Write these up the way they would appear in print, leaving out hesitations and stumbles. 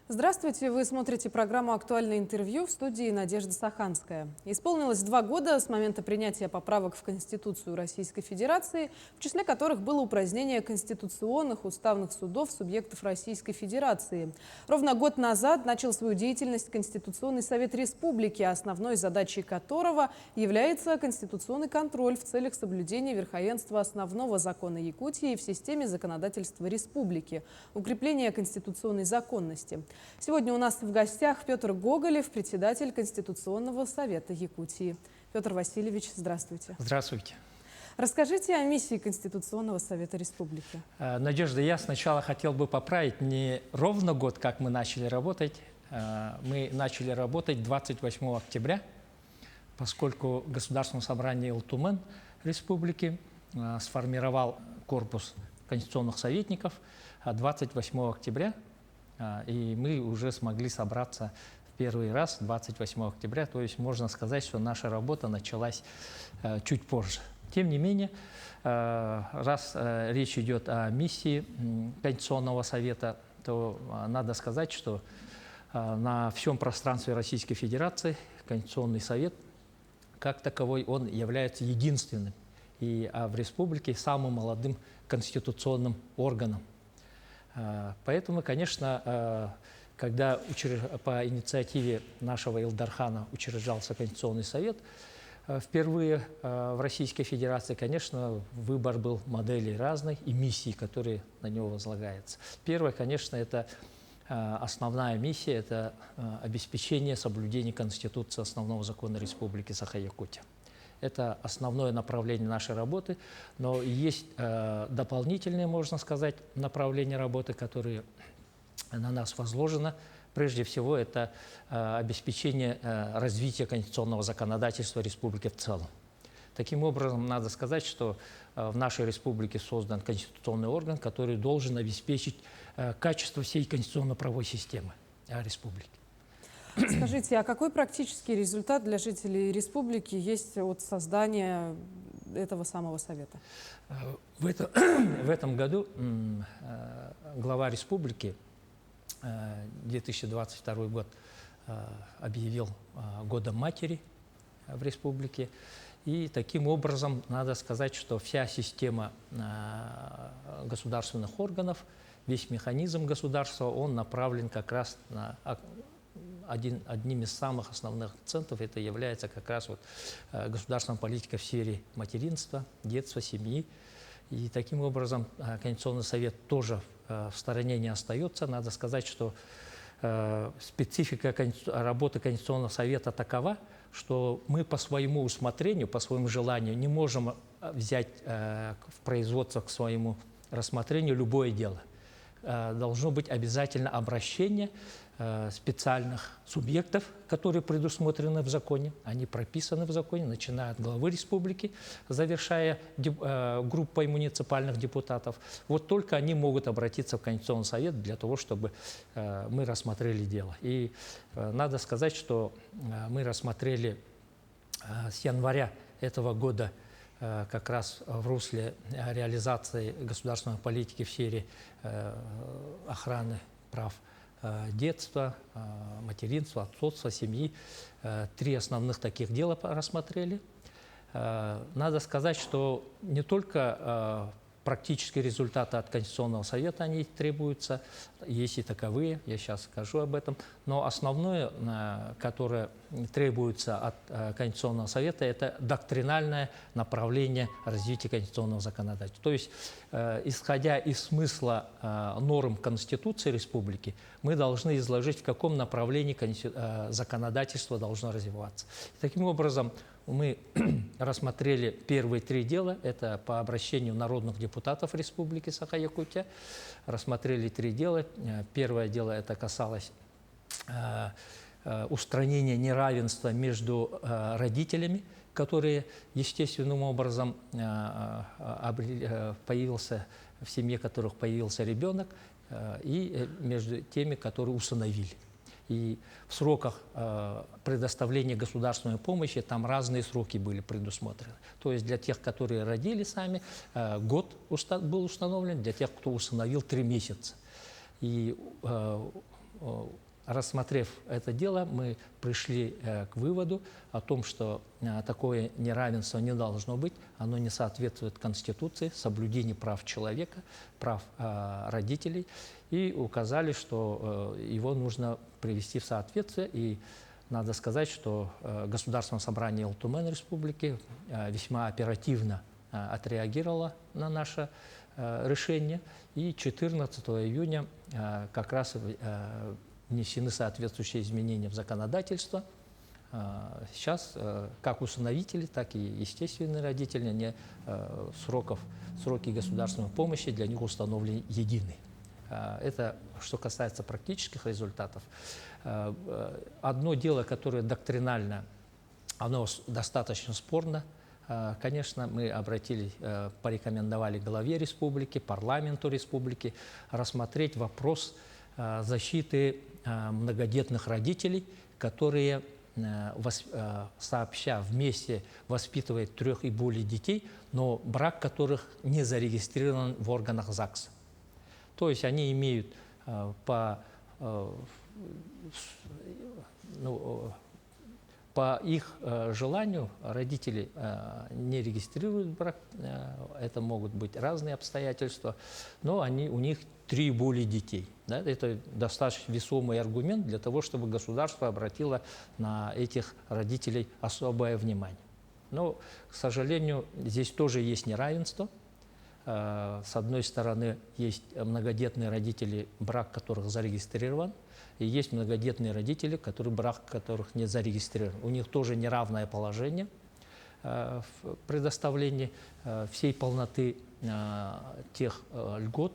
Здравствуйте, вы смотрите программу «Актуальное интервью», в студии Надежда Саханская. Исполнилось 2 года с момента принятия поправок в Конституцию Российской Федерации, в числе которых было упразднение конституционных уставных судов субъектов Российской Федерации. Ровно год назад начал свою деятельность Конституционный совет республики, основной задачей которого является конституционный контроль в целях соблюдения верховенства основного закона Якутии в системе законодательства республики, укрепления конституционной законности. Сегодня у нас в гостях Петр Гоголев, председатель Конституционного совета Якутии. Петр Васильевич, здравствуйте. Здравствуйте. Расскажите о миссии Конституционного совета республики. Надежда, я сначала хотел бы поправить, не ровно год, как мы начали работать. Мы начали работать 28 октября, поскольку Государственное собрание Илтумен республики сформировал корпус конституционных советников 28 октября. И мы уже смогли собраться в первый раз 28 октября, то есть можно сказать, что наша работа началась чуть позже. Тем не менее, раз речь идет о миссии Конституционного совета, то надо сказать, что на всем пространстве Российской Федерации Конституционный совет, как таковой, он является единственным и в республике самым молодым конституционным органом. Поэтому, конечно, когда по инициативе нашего Илдархана учреждался Конституционный совет, впервые в Российской Федерации, конечно, выбор был моделей разной и миссий, которые на него возлагаются. Первое, конечно, это основная миссия – это обеспечение соблюдения Конституции основного закона Республики Саха-Якутия. Это основное направление нашей работы, но есть дополнительные, можно сказать, направления работы, которые на нас возложено. Прежде всего, это обеспечение развития конституционного законодательства республики в целом. Таким образом, надо сказать, что в нашей республике создан конституционный орган, который должен обеспечить качество всей конституционно-правовой системы республики. Скажите, а какой практический результат для жителей республики есть от создания этого самого совета? В этом году глава республики 2022 год объявил Годом матери в республике. И таким образом надо сказать, что вся система государственных органов, весь механизм государства, он направлен как раз на одним из самых основных акцентов это является как раз государственная политика в сфере материнства, детства, семьи. И таким образом Конституционный совет тоже в стороне не остается. Надо сказать, что специфика работы Конституционного совета такова, что мы по своему усмотрению, по своему желанию не можем взять в производство к своему рассмотрению любое дело. Должно быть обязательно обращение специальных субъектов, которые предусмотрены в законе. Они прописаны в законе, начиная от главы республики, завершая группой муниципальных депутатов. Вот только они могут обратиться в Конституционный совет для того, чтобы мы рассмотрели дело. И надо сказать, что мы рассмотрели с января этого года как раз в русле реализации государственной политики в сфере охраны прав детства, материнства, отцовства, семьи. 3 основных таких дела рассмотрели. Надо сказать, что не только практические результаты от Конституционного совета они требуются, есть и таковые, я сейчас скажу об этом, но основное, которое требуется от Конституционного совета, это доктринальное направление развития конституционного законодательства. То есть, исходя из смысла норм Конституции Республики, мы должны изложить, в каком направлении законодательство должно развиваться. И таким образом, мы рассмотрели первые 3 дела, это по обращению народных депутатов Республики Саха-Якутия. Рассмотрели 3 дела. Первое дело это касалось устранения неравенства между родителями, которые естественным образом появился в семье, которых появился ребенок, и между теми, которые усыновили. И в сроках предоставления государственной помощи там разные сроки были предусмотрены. То есть для тех, которые родили сами, год был установлен, для тех, кто усыновил 3 месяца. И рассмотрев это дело, мы пришли к выводу о том, что такое неравенство не должно быть, оно не соответствует Конституции, соблюдению прав человека, прав родителей, и указали, что его нужно привести в соответствие. И надо сказать, что Государственное собрание Алтумен Республики весьма оперативно отреагировало на наше решение, и 14 июня как раз внесены соответствующие изменения в законодательство. Сейчас как усыновители, так и естественные родители, сроки государственной помощи для них установлены единые. Это что касается практических результатов. Одно дело, которое доктринально, оно достаточно спорно. Конечно, мы порекомендовали главе республики, парламенту республики рассмотреть вопрос защиты многодетных родителей, которые сообща вместе воспитывают 3 и более детей, но брак которых не зарегистрирован в органах ЗАГСа. То есть они имеют по их желанию родители не регистрируют брак, это могут быть разные обстоятельства, но у них 3 и более детей. Да? Это достаточно весомый аргумент для того, чтобы государство обратило на этих родителей особое внимание. Но, к сожалению, здесь тоже есть неравенство. С одной стороны, есть многодетные родители, брак которых зарегистрирован, и есть многодетные родители, брак которых не зарегистрирован. У них тоже неравное положение в предоставлении всей полноты тех льгот,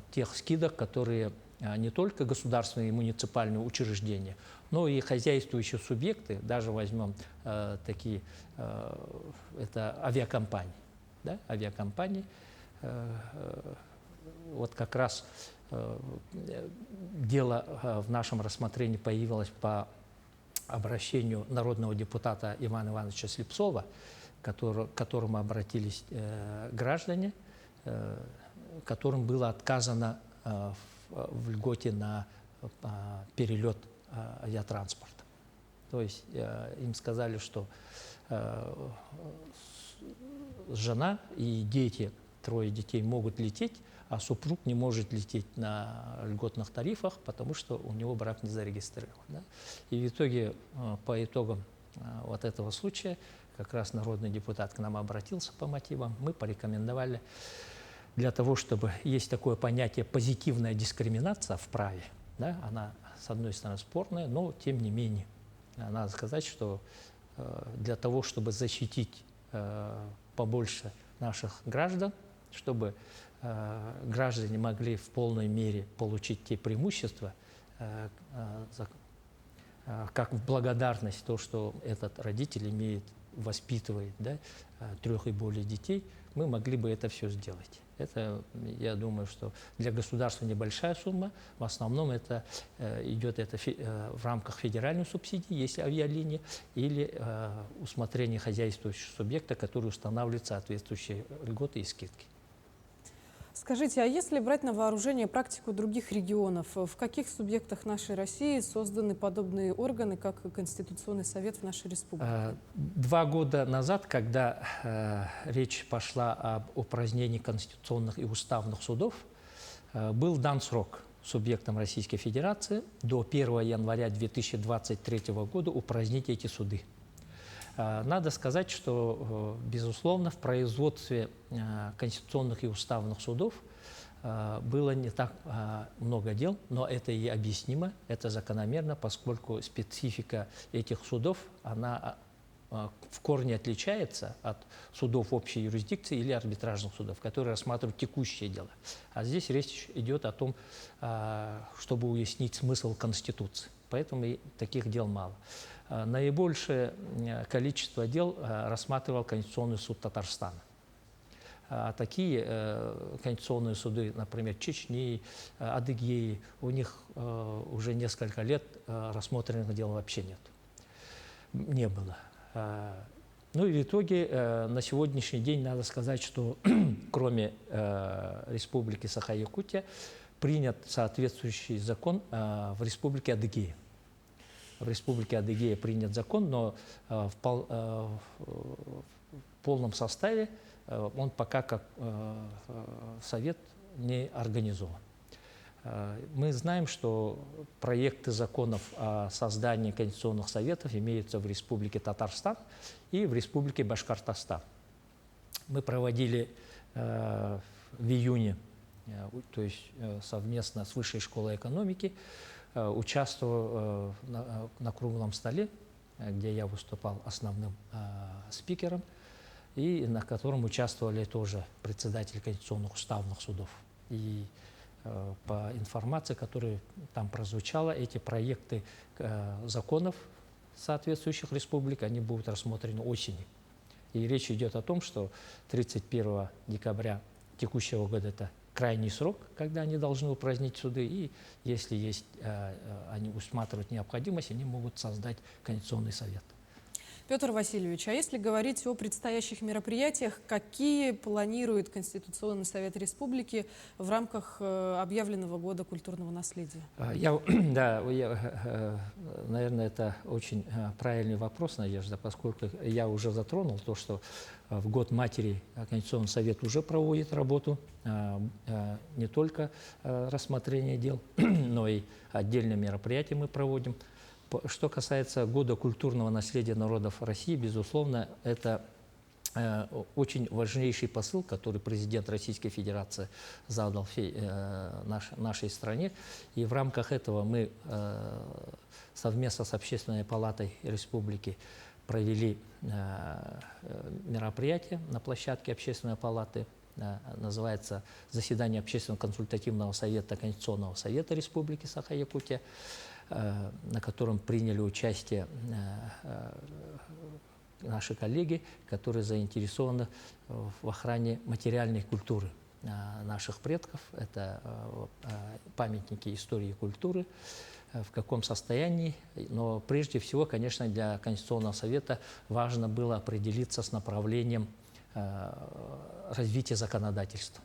тех скидок, которые не только государственные и муниципальные учреждения, но и хозяйствующие субъекты, даже возьмем такие, это авиакомпании. Да, авиакомпании. Вот как раз дело в нашем рассмотрении появилось по обращению народного депутата Ивана Ивановича Слепцова, к которому обратились граждане, которым было отказано в льготе на перелет авиатранспорта. То есть им сказали, что жена и дети, 3 детей могут лететь, а супруг не может лететь на льготных тарифах, потому что у него брак не зарегистрирован. Да? И в итоге, по итогам вот этого случая, как раз народный депутат к нам обратился по мотивам, мы порекомендовали для того, чтобы есть такое понятие позитивная дискриминация в праве, да? Она, с одной стороны, спорная, но тем не менее, надо сказать, что для того, чтобы защитить побольше наших граждан, чтобы граждане могли в полной мере получить те преимущества, как в благодарность то, что этот родитель воспитывает, да, 3 и более детей, мы могли бы это все сделать. Это, я думаю, что для государства небольшая сумма. В основном это идет в рамках федеральной субсидии, если авиалиния, или усмотрение хозяйствующего субъекта, который устанавливает соответствующие льготы и скидки. Скажите, а если брать на вооружение практику других регионов, в каких субъектах нашей России созданы подобные органы, как Конституционный совет в нашей республике? 2 года назад, когда речь пошла об упразднении конституционных и уставных судов, был дан срок субъектам Российской Федерации до 1 января 2023 года упразднить эти суды. Надо сказать, что, безусловно, в производстве конституционных и уставных судов было не так много дел, но это и объяснимо, это закономерно, поскольку специфика этих судов, она в корне отличается от судов общей юрисдикции или арбитражных судов, которые рассматривают текущее дело. А здесь речь идет о том, чтобы уяснить смысл Конституции. Поэтому и таких дел мало. Наибольшее количество дел рассматривал Конституционный суд Татарстана. Такие конституционные суды, например, Чечни, Адыгеи, у них уже несколько лет рассмотренных дел вообще не было. Ну и в итоге на сегодняшний день надо сказать, что кроме Республики Саха-Якутия, принят соответствующий закон в Республике Адыгея. В Республике Адыгея принят закон, но в полном составе он пока как совет не организован. Мы знаем, что проекты законов о создании конституционных советов имеются в Республике Татарстан и в Республике Башкортостан. Мы проводили в июне, то есть совместно с Высшей школой экономики, участвовал на круглом столе, где я выступал основным спикером, и на котором участвовали тоже председатели конституционных уставных судов. И по информации, которая там прозвучала, эти проекты законов соответствующих республик, они будут рассмотрены осенью. И речь идет о том, что 31 декабря текущего года это крайний срок, когда они должны упразднить суды, и если есть, они усматривают необходимость, они могут создать Конституционный совет. Петр Васильевич, а если говорить о предстоящих мероприятиях, какие планирует Конституционный совет республики в рамках объявленного года культурного наследия? Наверное, это очень правильный вопрос, Надежда, поскольку я уже затронул то, что в год матери Конституционный совет уже проводит работу, не только рассмотрение дел, но и отдельные мероприятия мы проводим. Что касается года культурного наследия народов России, безусловно, это очень важнейший посыл, который президент Российской Федерации задал всей нашей стране. И в рамках этого мы совместно с Общественной палатой республики провели мероприятие на площадке Общественной палаты. Называется «Заседание Общественного консультативного совета Конституционного совета Республики Саха-Якутия», на котором приняли участие наши коллеги, которые заинтересованы в охране материальной культуры наших предков. Это памятники истории и культуры, в каком состоянии. Но прежде всего, конечно, для Конституционного совета важно было определиться с направлением развития законодательства,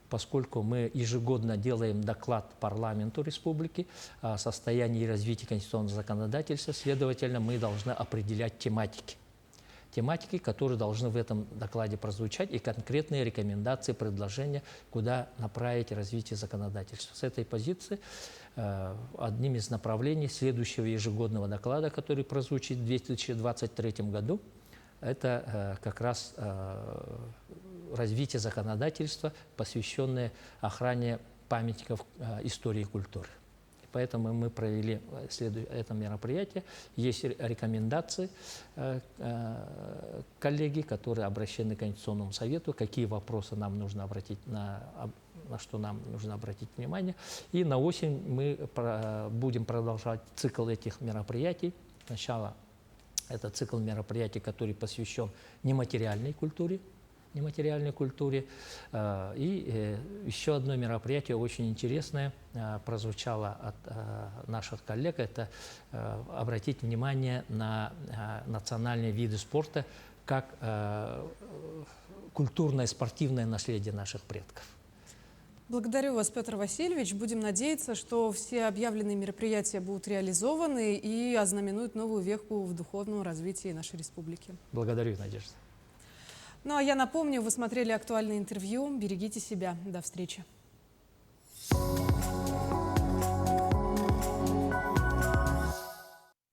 поскольку мы ежегодно делаем доклад парламенту республики о состоянии и развитии конституционного законодательства, следовательно, мы должны определять тематики, которые должны в этом докладе прозвучать, и конкретные рекомендации, предложения, куда направить развитие законодательства. С этой позиции одним из направлений следующего ежегодного доклада, который прозвучит в 2023 году, это как раз развитие законодательства, посвященное охране памятников истории и культуры. Поэтому мы провели это мероприятие. Есть рекомендации коллеги, которые обращены к Конституционному совету, какие вопросы нам нужно обратить, на что нам нужно обратить внимание. И на осень мы будем продолжать цикл этих мероприятий. Сначала это цикл мероприятий, который посвящен нематериальной культуре. И еще одно мероприятие очень интересное прозвучало от наших коллег. Это обратить внимание на национальные виды спорта как культурное спортивное наследие наших предков. Благодарю вас, Петр Васильевич. Будем надеяться, что все объявленные мероприятия будут реализованы и ознаменуют новую веху в духовном развитии нашей республики. Благодарю, Надежда. Ну а я напомню, вы смотрели актуальное интервью. Берегите себя. До встречи.